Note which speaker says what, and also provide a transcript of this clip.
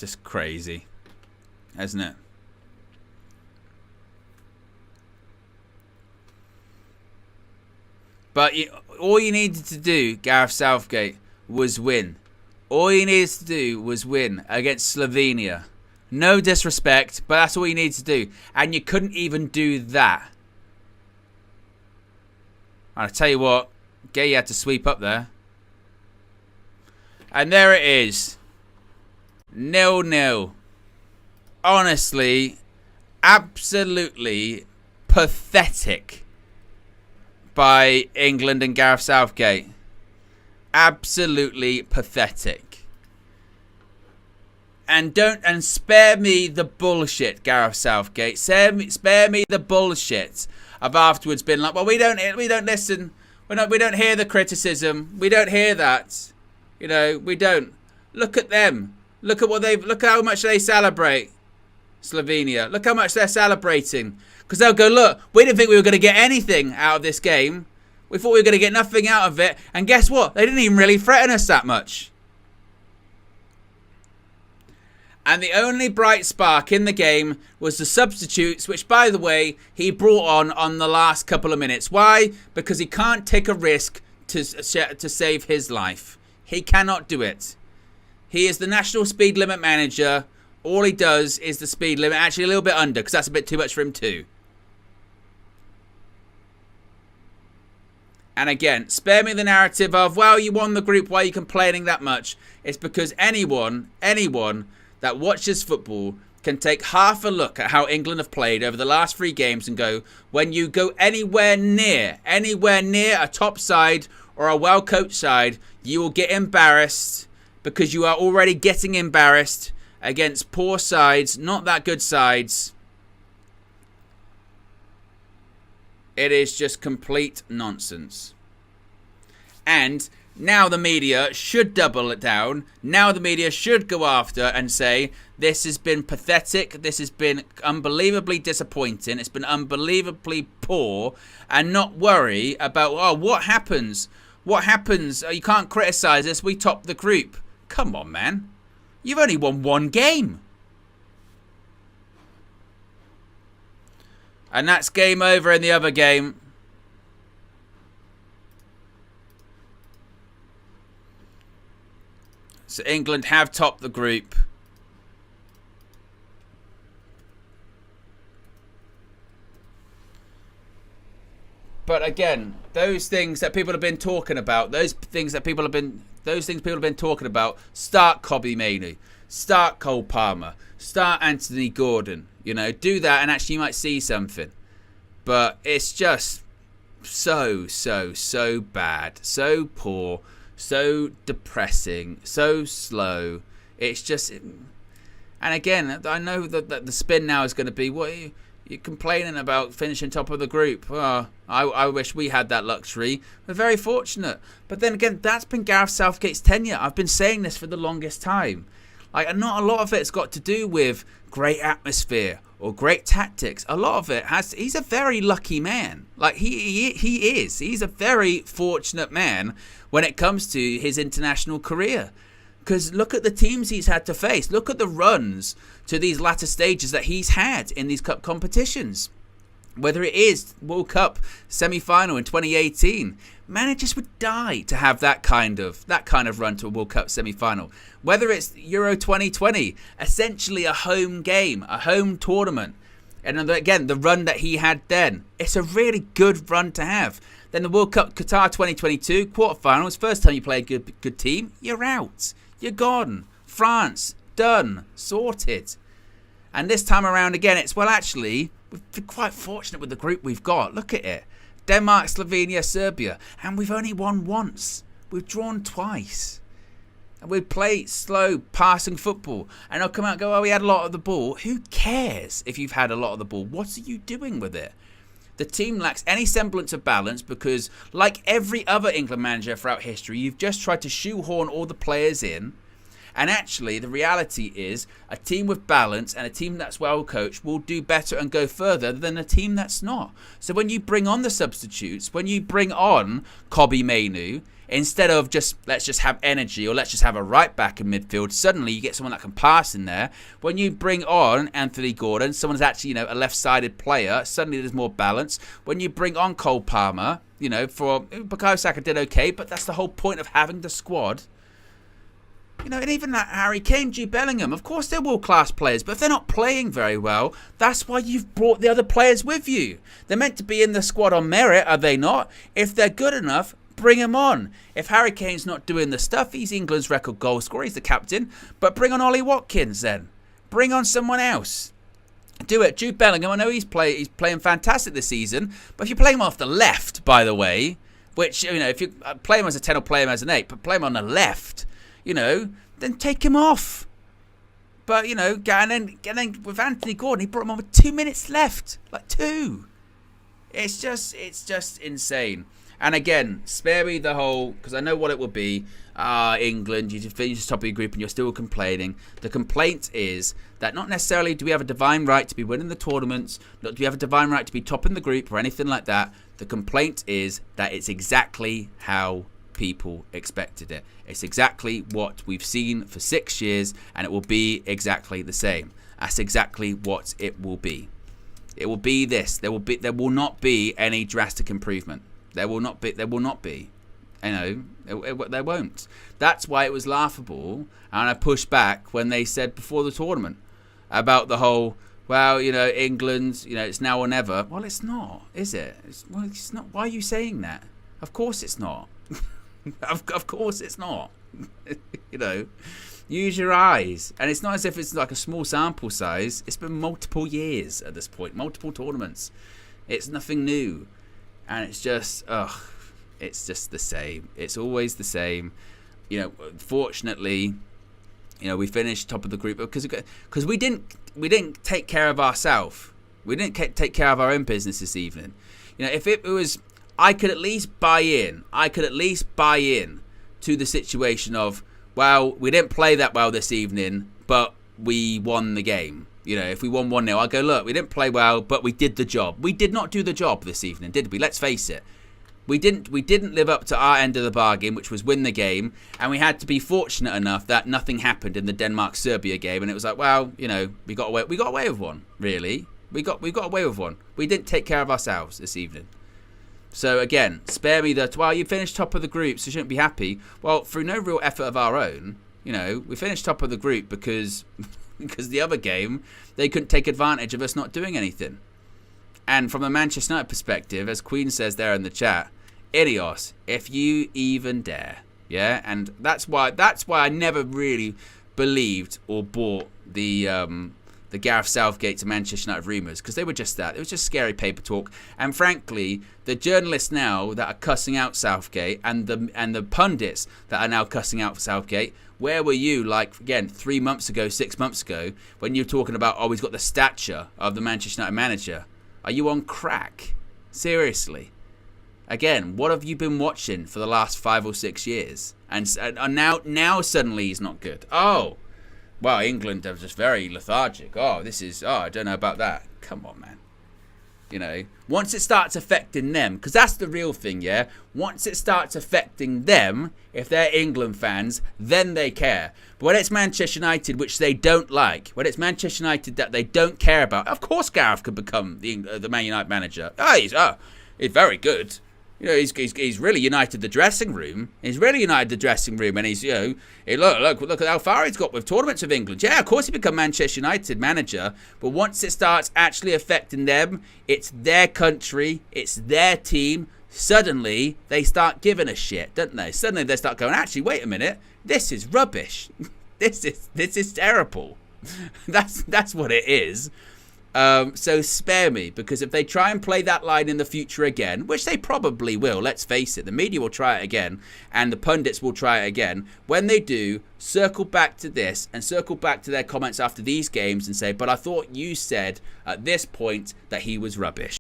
Speaker 1: Just crazy, isn't it? But all you needed to do, Gareth Southgate, was win. All you needed to do was win against Slovenia. No disrespect, but that's all you needed to do. And you couldn't even do that. I'll tell you what, Gay had to sweep up there. And there it is. 0-0. Honestly, absolutely pathetic by England and Gareth Southgate. Absolutely pathetic. And spare me the bullshit, Gareth Southgate. Spare me the bullshit of afterwards being like, well, we don't listen. We don't hear the criticism. We don't hear that. You know, we don't. Look at them. Look how much they celebrate. Slovenia. Look how much they're celebrating. Because they'll go, look, we didn't think we were going to get anything out of this game. We thought we were going to get nothing out of it. And guess what? They didn't even really threaten us that much. And the only bright spark in the game was the substitutes, which, by the way, he brought on the last couple of minutes. Why? Because he can't take a risk to save his life. He cannot do it. He is the national speed limit manager. All he does is the speed limit. Actually, a little bit under, because that's a bit too much for him too. And again, spare me the narrative of, well, you won the group, why are you complaining that much? It's because anyone that watches football can take half a look at how England have played over the last 3 games and go, when you go anywhere near a top side or a well-coached side, you will get embarrassed because you are already getting embarrassed against poor sides, not that good sides. It is just complete nonsense. And now the media should double it down. Now the media should go after and say, this has been pathetic. This has been unbelievably disappointing. It's been unbelievably poor. And not worry about, oh, what happens? What happens? You can't criticise us. We topped the group. Come on, man. You've only won 1 game. And that's game over in the other game. So England have topped the group. But again, those things that people have been talking about, people have been talking about, start Kobbie Mainoo, start Cole Palmer, start Anthony Gordon, you know, do that and actually you might see something. But it's just so bad, so poor, so depressing, so slow. It's just, and again, I know that the spin now is going to be, what are you're complaining about finishing top of the group. Oh, I wish we had that luxury. We're very fortunate. But then again, that's been Gareth Southgate's tenure. I've been saying this for the longest time. Like, not a lot of it's got to do with great atmosphere or great tactics. A lot of it has. He's a very lucky man. Like he is. He's a very fortunate man when it comes to his international career. Because look at the teams he's had to face. Look at the runs to these latter stages that he's had in these cup competitions. Whether it is World Cup semi-final in 2018, managers would die to have that kind of run to a World Cup semi-final. Whether it's Euro 2020, essentially a home game, a home tournament. And again, the run that he had then, it's a really good run to have. Then the World Cup Qatar 2022 quarterfinals, first time you play a good team, you're out. You're gone. France, done, sorted. And this time around again, it's, well, actually, we've been quite fortunate with the group we've got. Look at it. Denmark, Slovenia, Serbia. And we've only won once. We've drawn twice. And we play slow, passing football. And they'll come out and go, oh, we had a lot of the ball. Who cares if you've had a lot of the ball? What are you doing with it? The team lacks any semblance of balance because, like every other England manager throughout history, you've just tried to shoehorn all the players in. And actually, the reality is a team with balance and a team that's well coached will do better and go further than a team that's not. So when you bring on the substitutes, when you bring on Kobbie Mainoo, Instead of let's just have energy, or let's just have a right back in midfield, suddenly you get someone that can pass in there. When you bring on Anthony Gordon, someone's actually, a left-sided player, suddenly there's more balance. When you bring on Cole Palmer, for Bukayo Saka did okay, but that's the whole point of having the squad. And even that Harry Kane, Jude Bellingham, of course they're world-class players, but if they're not playing very well, that's why you've brought the other players with you. They're meant to be in the squad on merit, are they not? If they're good enough, bring them on. If Harry Kane's not doing the stuff, he's England's record goal scorer, he's the captain, but bring on Ollie Watkins then. Bring on someone else. Do it. Jude Bellingham, I know he's playing fantastic this season, but if you play him off the left, by the way, which, if you play him as a 10 or play him as an 8, but play him on the left, then take him off. But, and then with Anthony Gordon, he brought him on with 2 minutes left. Like 2. It's just insane. And again, spare me the whole, because I know what it will be. England, you just finished top of your group and you're still complaining. The complaint is that not necessarily do we have a divine right to be winning the tournaments, not do we have a divine right to be top in the group or anything like that. The complaint is that it's exactly how people expected it. It's exactly what we've seen for 6 years, and it will be exactly the same. That's exactly what it will be. It will be this. There will not be any drastic improvement. There will not be. There won't. That's why it was laughable, and I pushed back when they said before the tournament about the whole, England, it's now or never. Well, it's not, is it? It's not. Why are you saying that? Of course it's not. Of course it's not. Use your eyes. And it's not as if it's like a small sample size. It's been multiple years at this point, multiple tournaments. It's nothing new. And it's just, it's just the same. It's always the same. Fortunately, we finished top of the group because we didn't take care of ourselves. We didn't take care of our own business this evening. If it was, I could at least buy in to the situation of, well, we didn't play that well this evening, but we won the game. If we won 1-0, I go, look, we didn't play well, but we did the job. We did not do the job this evening, did we? Let's face it. We didn't live up to our end of the bargain, which was win the game, and we had to be fortunate enough that nothing happened in the Denmark-Serbia game, and it was like, well, we got away with one, really. We got away with one. We didn't take care of ourselves this evening. So again, spare me you finished top of the group, so you shouldn't be happy. Well, through no real effort of our own, we finished top of the group because the other game, they couldn't take advantage of us not doing anything. And from a Manchester United perspective, as Queen says there in the chat, Idios, if you even dare. Yeah, and that's why I never really believed or bought the Gareth Southgate to Manchester United rumours, because they were just that. It was just scary paper talk. And frankly, the journalists now that are cussing out Southgate and the pundits that are now cussing out Southgate, where were you, 3 months ago, 6 months ago, when you were talking about, he's got the stature of the Manchester United manager? Are you on crack? Seriously. Again, what have you been watching for the last 5 or 6 years? And now suddenly he's not good. Oh, well, England are just very lethargic. I don't know about that. Come on, man. Once it starts affecting them, because that's the real thing, yeah? Once it starts affecting them, if they're England fans, then they care. But when it's Manchester United, which they don't like, when it's Manchester United that they don't care about, of course Gareth could become the Man United manager. He's very good. He's really united the dressing room. He's really united the dressing room, and he's look at how far he's got with tournaments of England. Yeah, of course he become Manchester United manager, but once it starts actually affecting them, it's their country, it's their team. Suddenly they start giving a shit, don't they? Suddenly they start going, actually, wait a minute, this is rubbish. This is terrible. That's what it is. So spare me, because if they try and play that line in the future again, which they probably will, let's face it, the media will try it again and the pundits will try it again. When they do, circle back to this and circle back to their comments after these games and say, but I thought you said at this point that he was rubbish.